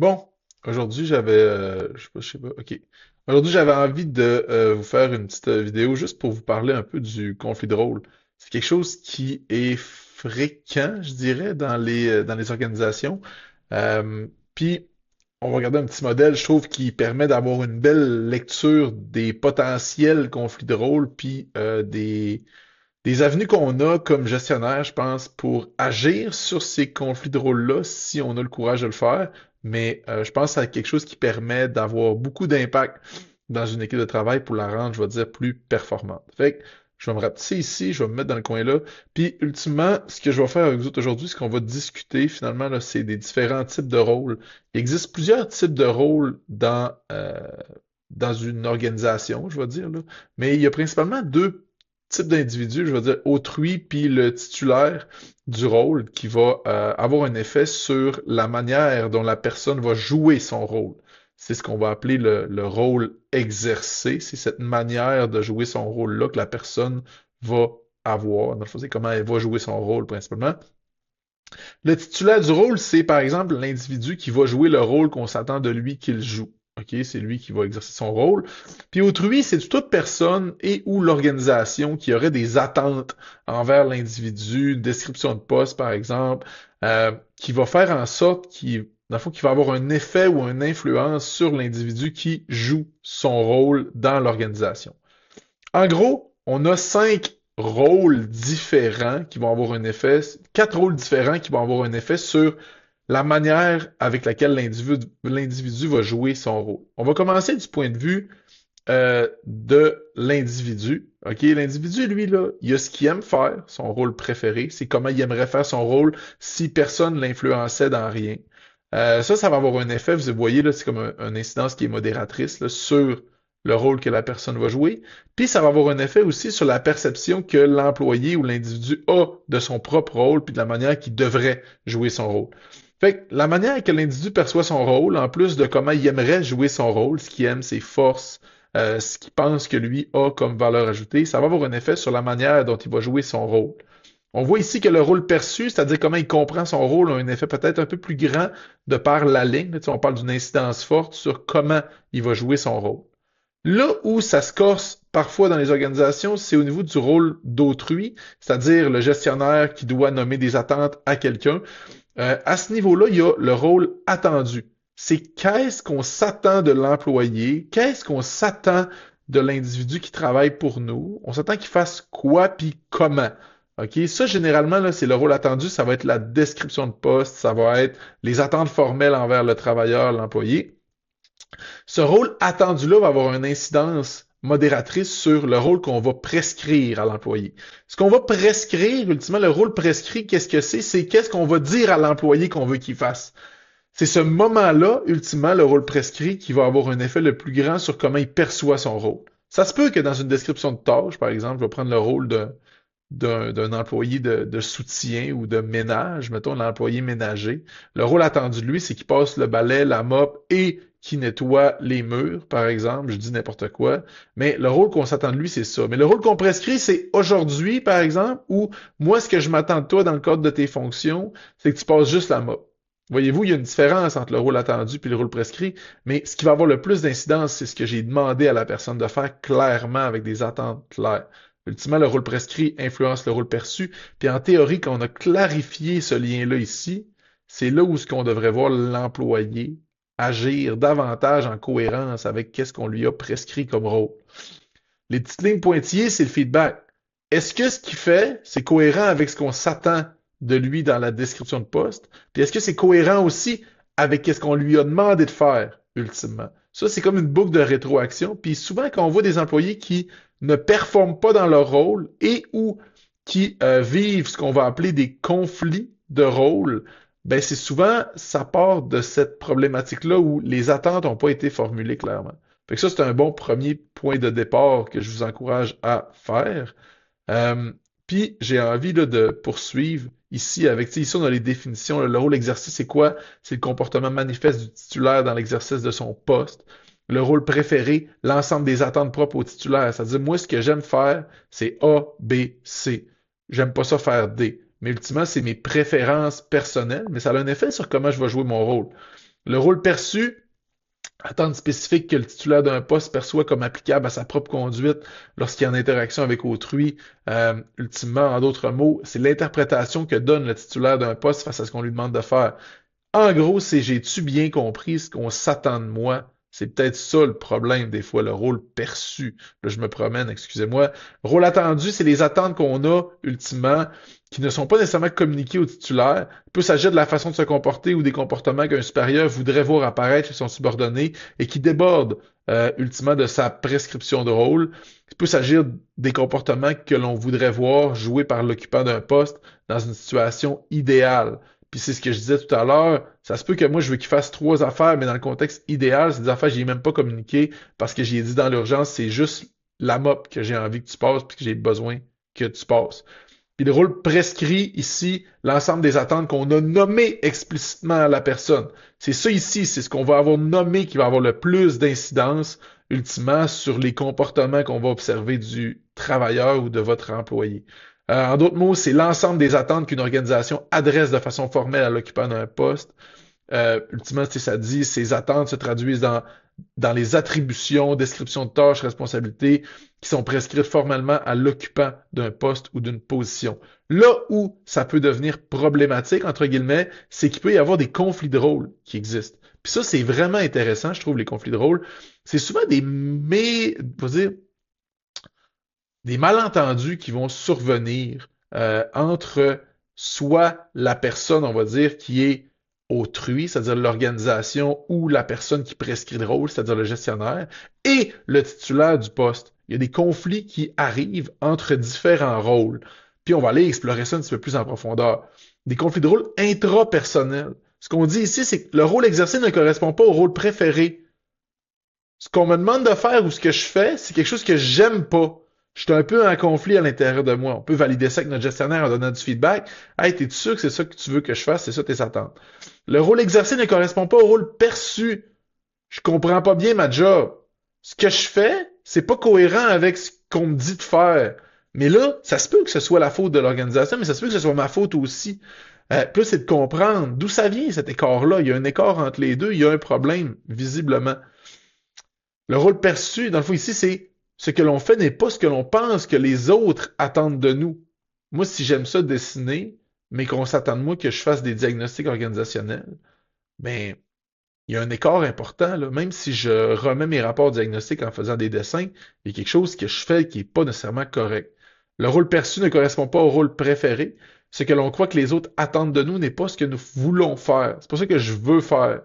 Bon, aujourd'hui je sais pas, ok. Aujourd'hui j'avais envie de vous faire une petite vidéo juste pour vous parler un peu du conflit de rôle. C'est quelque chose qui est fréquent, je dirais, dans les organisations. Euh, Puis on va regarder un petit modèle, je trouve, qui permet d'avoir une belle lecture des potentiels conflits de rôle, puis des avenues qu'on a comme gestionnaire, je pense, pour agir sur ces conflits de rôle-là, si on a le courage de le faire. Mais je pense à quelque chose qui permet d'avoir beaucoup d'impact dans une équipe de travail pour la rendre, je vais dire, plus performante. Fait que je vais me rapetisser ici, je vais me mettre dans le coin là. Puis, ultimement, ce que je vais faire avec vous autres aujourd'hui, ce qu'on va discuter, finalement, là, c'est des différents types de rôles. Il existe plusieurs types de rôles dans une organisation, je vais dire, là. Mais il y a principalement deux type d'individu, je veux dire autrui, puis le titulaire du rôle qui va avoir un effet sur la manière dont la personne va jouer son rôle. C'est ce qu'on va appeler le rôle exercé. C'est cette manière de jouer son rôle-là que la personne va avoir. Dans le fond, c'est comment elle va jouer son rôle principalement. Le titulaire du rôle, c'est par exemple l'individu qui va jouer le rôle qu'on s'attend de lui qu'il joue. OK, c'est lui qui va exercer son rôle. Puis autrui, c'est toute personne et ou l'organisation qui aurait des attentes envers l'individu, une description de poste par exemple, qui va faire en sorte dans le fond, qu'il va avoir un effet ou une influence sur l'individu qui joue son rôle dans l'organisation. En gros, on a 5 rôles différents qui vont avoir un effet, 4 rôles différents qui vont avoir un effet sur la manière avec laquelle l'individu va jouer son rôle. On va commencer du point de vue de l'individu. OK, l'individu, lui, là, il a ce qu'il aime faire, son rôle préféré, c'est comment il aimerait faire son rôle si personne ne l'influençait dans rien. Ça va avoir un effet, vous voyez, là, c'est comme une incidence qui est modératrice là, sur le rôle que la personne va jouer. Puis ça va avoir un effet aussi sur la perception que l'employé ou l'individu a de son propre rôle, puis de la manière qu'il devrait jouer son rôle. Fait que la manière que l'individu perçoit son rôle, en plus de comment il aimerait jouer son rôle, ce qu'il aime, ses forces, ce qu'il pense que lui a comme valeur ajoutée, ça va avoir un effet sur la manière dont il va jouer son rôle. On voit ici que le rôle perçu, c'est-à-dire comment il comprend son rôle, a un effet peut-être un peu plus grand de par la ligne. Tu sais, on parle d'une incidence forte sur comment il va jouer son rôle. Là où ça se corse parfois dans les organisations, c'est au niveau du rôle d'autrui, c'est-à-dire le gestionnaire qui doit nommer des attentes à quelqu'un. À ce niveau-là, il y a le rôle attendu. C'est qu'est-ce qu'on s'attend de l'employé, qu'est-ce qu'on s'attend de l'individu qui travaille pour nous. On s'attend qu'il fasse quoi puis comment. OK? Ça, généralement, là, c'est le rôle attendu. Ça va être la description de poste, ça va être les attentes formelles envers le travailleur, l'employé. Ce rôle attendu-là va avoir une incidence modératrice sur le rôle qu'on va prescrire à l'employé. Ce qu'on va prescrire, ultimement, le rôle prescrit, qu'est-ce que c'est? C'est qu'est-ce qu'on va dire à l'employé qu'on veut qu'il fasse. C'est ce moment-là, ultimement, le rôle prescrit, qui va avoir un effet le plus grand sur comment il perçoit son rôle. Ça se peut que dans une description de tâche, par exemple, je vais prendre le rôle d'un employé de soutien ou de ménage, mettons l'employé ménager. Le rôle attendu de lui, c'est qu'il passe le balai, la mop et qui nettoie les murs, par exemple. Je dis n'importe quoi. Mais le rôle qu'on s'attend de lui, c'est ça. Mais le rôle qu'on prescrit, c'est aujourd'hui, par exemple, ou moi, ce que je m'attends de toi dans le cadre de tes fonctions, c'est que tu passes juste la mop. Voyez-vous, il y a une différence entre le rôle attendu et le rôle prescrit, mais ce qui va avoir le plus d'incidence, c'est ce que j'ai demandé à la personne de faire clairement avec des attentes claires. Ultimement, le rôle prescrit influence le rôle perçu. Puis en théorie, quand on a clarifié ce lien-là ici, c'est là où ce qu'on devrait voir l'employé agir davantage en cohérence avec qu'est-ce qu'on lui a prescrit comme rôle. Les petites lignes pointillées, c'est le feedback. Est-ce que ce qu'il fait, c'est cohérent avec ce qu'on s'attend de lui dans la description de poste? Puis est-ce que c'est cohérent aussi avec ce qu'on lui a demandé de faire, ultimement? Ça, c'est comme une boucle de rétroaction. Puis souvent, quand on voit des employés qui ne performent pas dans leur rôle et ou qui vivent ce qu'on va appeler des conflits de rôle, ben c'est souvent, ça part de cette problématique-là où les attentes n'ont pas été formulées clairement. Fait que ça, c'est un bon premier point de départ que je vous encourage à faire. Euh, Puis j'ai envie là, de poursuivre ici avec, tu sais, ici on a les définitions. Là, le rôle exercé, c'est quoi? C'est le comportement manifeste du titulaire dans l'exercice de son poste. Le rôle préféré, l'ensemble des attentes propres au titulaire. C'est-à-dire, moi, ce que j'aime faire, c'est A, B, C. J'aime pas ça faire D. Mais ultimement, c'est mes préférences personnelles, mais ça a un effet sur comment je vais jouer mon rôle. Le rôle perçu, attente spécifique que le titulaire d'un poste perçoit comme applicable à sa propre conduite lorsqu'il est en interaction avec autrui. Ultimement, en d'autres mots, c'est l'interprétation que donne le titulaire d'un poste face à ce qu'on lui demande de faire. En gros, c'est j'ai-tu bien compris ce qu'on s'attend de moi? C'est peut-être ça le problème des fois, le rôle perçu. Là, je me promène, excusez-moi. Rôle attendu, c'est les attentes qu'on a, ultimement, qui ne sont pas nécessairement communiquées au titulaire. Il peut s'agir de la façon de se comporter ou des comportements qu'un supérieur voudrait voir apparaître chez son subordonné et qui débordent, ultimement, de sa prescription de rôle. Il peut s'agir des comportements que l'on voudrait voir joués par l'occupant d'un poste dans une situation idéale. Puis c'est ce que je disais tout à l'heure, ça se peut que moi je veux qu'il fasse 3 affaires, mais dans le contexte idéal, c'est des affaires que j'ai même pas communiquées parce que j'ai dit dans l'urgence, c'est juste la mop que j'ai envie que tu passes puis que j'ai besoin que tu passes. Puis le rôle prescrit ici, l'ensemble des attentes qu'on a nommées explicitement à la personne. C'est ça ici, c'est ce qu'on va avoir nommé qui va avoir le plus d'incidence ultimement sur les comportements qu'on va observer du travailleur ou de votre employé. En d'autres mots, c'est l'ensemble des attentes qu'une organisation adresse de façon formelle à l'occupant d'un poste. Ultimement, ça dit, ces attentes se traduisent dans les attributions, descriptions de tâches, responsabilités qui sont prescrites formellement à l'occupant d'un poste ou d'une position. Là où ça peut devenir problématique, entre guillemets, c'est qu'il peut y avoir des conflits de rôle qui existent. Puis ça, c'est vraiment intéressant, je trouve, les conflits de rôle. C'est souvent faut dire, des malentendus qui vont survenir entre soit la personne, on va dire, qui est autrui, c'est-à-dire l'organisation ou la personne qui prescrit le rôle, c'est-à-dire le gestionnaire, et le titulaire du poste. Il y a des conflits qui arrivent entre différents rôles. Puis on va aller explorer ça un petit peu plus en profondeur. Des conflits de rôle intrapersonnels. Ce qu'on dit ici, c'est que le rôle exercé ne correspond pas au rôle préféré. Ce qu'on me demande de faire ou ce que je fais, c'est quelque chose que j'aime pas. Je suis un peu en conflit à l'intérieur de moi. On peut valider ça avec notre gestionnaire en donnant du feedback. Hey, t'es sûr que c'est ça que tu veux que je fasse? C'est ça tes attentes. Le rôle exercé ne correspond pas au rôle perçu. Je comprends pas bien ma job. Ce que je fais, c'est pas cohérent avec ce qu'on me dit de faire. Mais là, ça se peut que ce soit la faute de l'organisation, mais ça se peut que ce soit ma faute aussi. Puis là, c'est de comprendre d'où ça vient cet écart-là. Il y a un écart entre les deux, il y a un problème, visiblement. Le rôle perçu, dans le fond, ici, c'est ce que l'on fait n'est pas ce que l'on pense que les autres attendent de nous. Moi, si j'aime ça dessiner, mais qu'on s'attend de moi que je fasse des diagnostics organisationnels, ben, il y a un écart important, là. Même si je remets mes rapports diagnostiques en faisant des dessins, il y a quelque chose que je fais qui n'est pas nécessairement correct. Le rôle perçu ne correspond pas au rôle préféré. Ce que l'on croit que les autres attendent de nous n'est pas ce que nous voulons faire. C'est pas ça que je veux faire,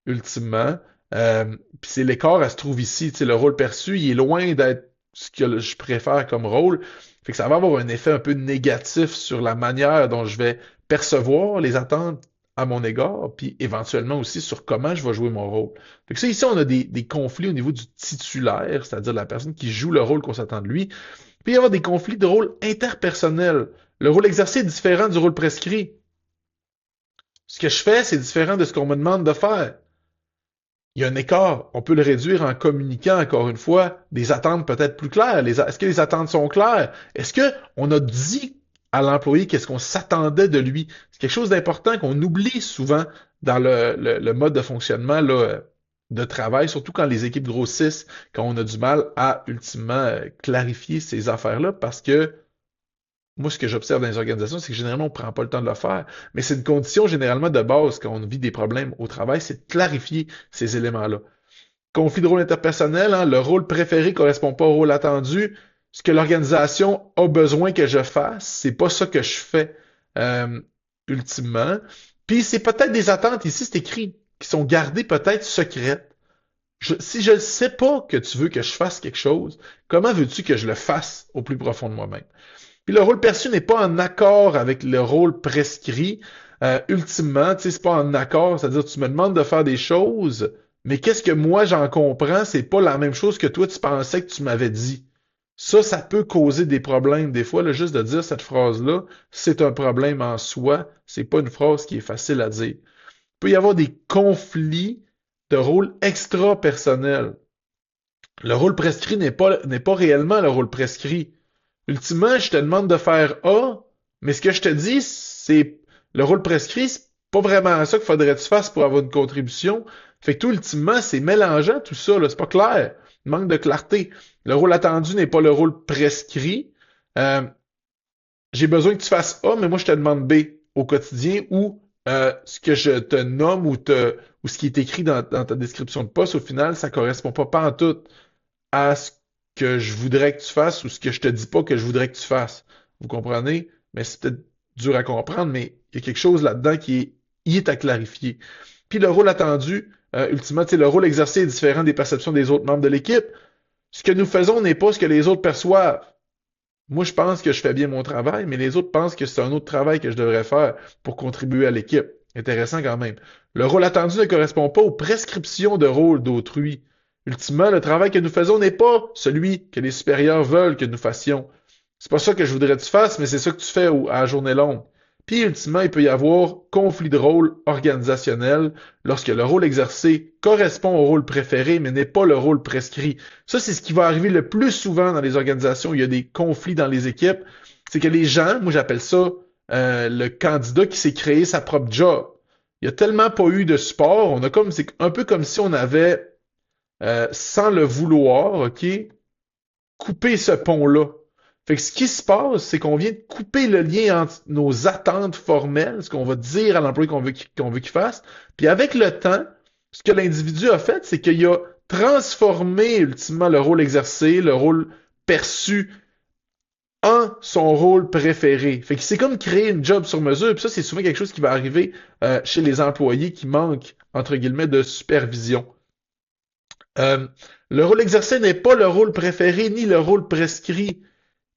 ultimement. Euh, Puis c'est l'écart, elle se trouve ici. Tu sais, le rôle perçu, il est loin d'être ce que je préfère comme rôle. Fait que ça va avoir un effet un peu négatif sur la manière dont je vais percevoir les attentes à mon égard, puis éventuellement aussi sur comment je vais jouer mon rôle. Fait que ça, ici, on a des conflits au niveau du titulaire, c'est-à-dire la personne qui joue le rôle qu'on s'attend de lui. Puis il y avoir des conflits de rôle interpersonnels. Le rôle exercé est différent du rôle prescrit. Ce que je fais, c'est différent de ce qu'on me demande de faire. Il y a un écart. On peut le réduire en communiquant, encore une fois, des attentes peut-être plus claires. Est-ce que les attentes sont claires? Est-ce que on a dit à l'employé qu'est-ce qu'on s'attendait de lui? C'est quelque chose d'important qu'on oublie souvent dans le mode de fonctionnement là, de travail, surtout quand les équipes grossissent, quand on a du mal à ultimement clarifier ces affaires-là, parce que moi, ce que j'observe dans les organisations, c'est que généralement, on ne prend pas le temps de le faire. Mais c'est une condition généralement de base quand on vit des problèmes au travail, c'est de clarifier ces éléments-là. Conflit de rôle interpersonnel, hein, le rôle préféré ne correspond pas au rôle attendu. Ce que l'organisation a besoin que je fasse, c'est pas ça que je fais euh, ultimement. Puis c'est peut-être des attentes, ici c'est écrit, qui sont gardées peut-être secrètes. Si je ne sais pas que tu veux que je fasse quelque chose, comment veux-tu que je le fasse au plus profond de moi-même? Puis le rôle perçu n'est pas en accord avec le rôle prescrit. Ultimement, tu sais, c'est pas en accord, c'est-à-dire tu me demandes de faire des choses, mais qu'est-ce que moi j'en comprends, c'est pas la même chose que toi tu pensais que tu m'avais dit. Ça peut causer des problèmes. Des fois, là, juste de dire cette phrase-là, c'est un problème en soi. C'est pas une phrase qui est facile à dire. Il peut y avoir des conflits de rôle extra-personnel. Le rôle prescrit n'est pas réellement le rôle prescrit. Ultimement, je te demande de faire A, mais ce que je te dis, c'est le rôle prescrit, pas vraiment ça qu'il faudrait que tu fasses pour avoir une contribution. Fait que tout, ultimement, c'est mélangeant tout ça, là. C'est pas clair. Il manque de clarté. Le rôle attendu n'est pas le rôle prescrit. Euh, j'ai besoin que tu fasses A, mais moi je te demande B au quotidien ou ce que je te nomme ou ce qui est écrit dans ta description de poste, au final, ça correspond pas en tout à ce que je voudrais que tu fasses ou ce que je te dis pas que je voudrais que tu fasses. Vous comprenez? Mais c'est peut-être dur à comprendre, mais il y a quelque chose là-dedans qui est à clarifier. Puis le rôle attendu, ultimement, tu sais, le rôle exercé est différent des perceptions des autres membres de l'équipe. Ce que nous faisons n'est pas ce que les autres perçoivent. Moi, je pense que je fais bien mon travail, mais les autres pensent que c'est un autre travail que je devrais faire pour contribuer à l'équipe. Intéressant quand même. Le rôle attendu ne correspond pas aux prescriptions de rôle d'autrui. Ultimement, le travail que nous faisons n'est pas celui que les supérieurs veulent que nous fassions. C'est pas ça que je voudrais que tu fasses, mais c'est ça que tu fais à la journée longue. Puis, ultimement, il peut y avoir conflit de rôle organisationnel lorsque le rôle exercé correspond au rôle préféré, mais n'est pas le rôle prescrit. Ça, c'est ce qui va arriver le plus souvent dans les organisations où il y a des conflits dans les équipes. C'est que les gens, moi j'appelle ça le candidat qui s'est créé sa propre job. Il n'y a tellement pas eu de support, on a comme, c'est un peu comme si on avait, sans le vouloir, OK, coupé ce pont-là. Fait que ce qui se passe, c'est qu'on vient de couper le lien entre nos attentes formelles, ce qu'on va dire à l'employé qu'on veut qu'il fasse, puis avec le temps, ce que l'individu a fait, c'est qu'il a transformé ultimement le rôle exercé, le rôle perçu en son rôle préféré. Fait que c'est comme créer une job sur mesure, puis ça, c'est souvent quelque chose qui va arriver chez les employés qui manquent, entre guillemets, de supervision. Euh, le rôle exercé n'est pas le rôle préféré ni le rôle prescrit.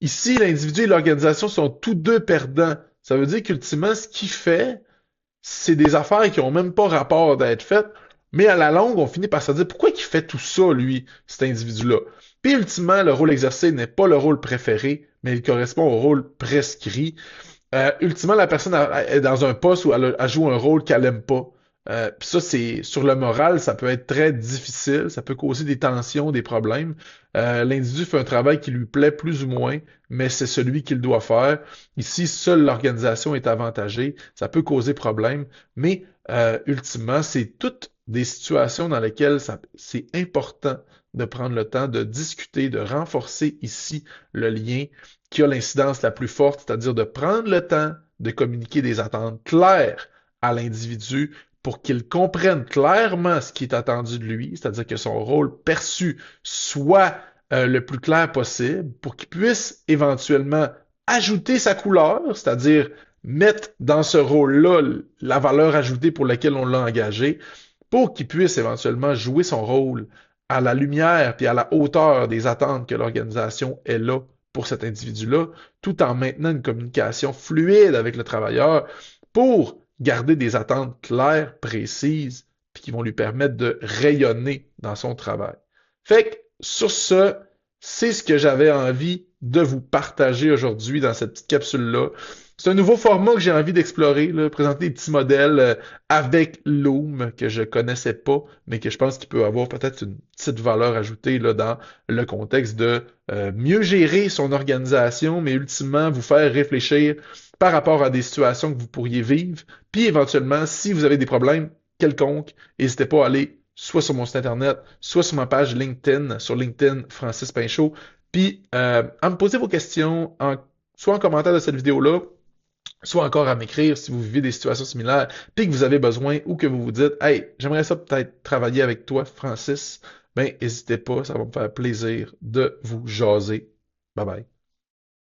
Ici, l'individu et l'organisation sont tous deux perdants. Ça veut dire qu'ultimement, ce qu'il fait, c'est des affaires qui ont même pas rapport d'être faites, mais à la longue, on finit par se dire pourquoi il fait tout ça, lui, cet individu-là. Puis ultimement, le rôle exercé n'est pas le rôle préféré, mais il correspond au rôle prescrit. Ultimement, la personne est dans un poste où elle joue un rôle qu'elle aime pas. Puis ça, c'est sur le moral, ça peut être très difficile, ça peut causer des tensions, des problèmes. L'individu fait un travail qui lui plaît plus ou moins, mais c'est celui qu'il doit faire. Ici, seule l'organisation est avantagée, ça peut causer problème, mais ultimement, c'est toutes des situations dans lesquelles c'est important de prendre le temps de discuter, de renforcer ici le lien qui a l'incidence la plus forte, c'est-à-dire de prendre le temps de communiquer des attentes claires à l'individu pour qu'il comprenne clairement ce qui est attendu de lui, c'est-à-dire que son rôle perçu soit le plus clair possible, pour qu'il puisse éventuellement ajouter sa couleur, c'est-à-dire mettre dans ce rôle-là la valeur ajoutée pour laquelle on l'a engagé, pour qu'il puisse éventuellement jouer son rôle à la lumière puis à la hauteur des attentes que l'organisation est là pour cet individu-là, tout en maintenant une communication fluide avec le travailleur pour garder des attentes claires, précises, puis qui vont lui permettre de rayonner dans son travail. Fait que sur ce, c'est ce que j'avais envie de vous partager aujourd'hui dans cette petite capsule-là. C'est un nouveau format que j'ai envie d'explorer, là, présenter des petits modèles avec Loom que je connaissais pas, mais que je pense qu'il peut avoir peut-être une petite valeur ajoutée là, dans le contexte de mieux gérer son organisation, mais ultimement vous faire réfléchir par rapport à des situations que vous pourriez vivre, puis éventuellement, si vous avez des problèmes quelconques, n'hésitez pas à aller soit sur mon site internet, soit sur ma page LinkedIn, sur LinkedIn Francis Pinchot, puis à me poser vos questions, soit en commentaire de cette vidéo-là, soit encore à m'écrire si vous vivez des situations similaires, puis que vous avez besoin ou que vous vous dites, hey, j'aimerais ça peut-être travailler avec toi, Francis, ben n'hésitez pas, ça va me faire plaisir de vous jaser. Bye bye.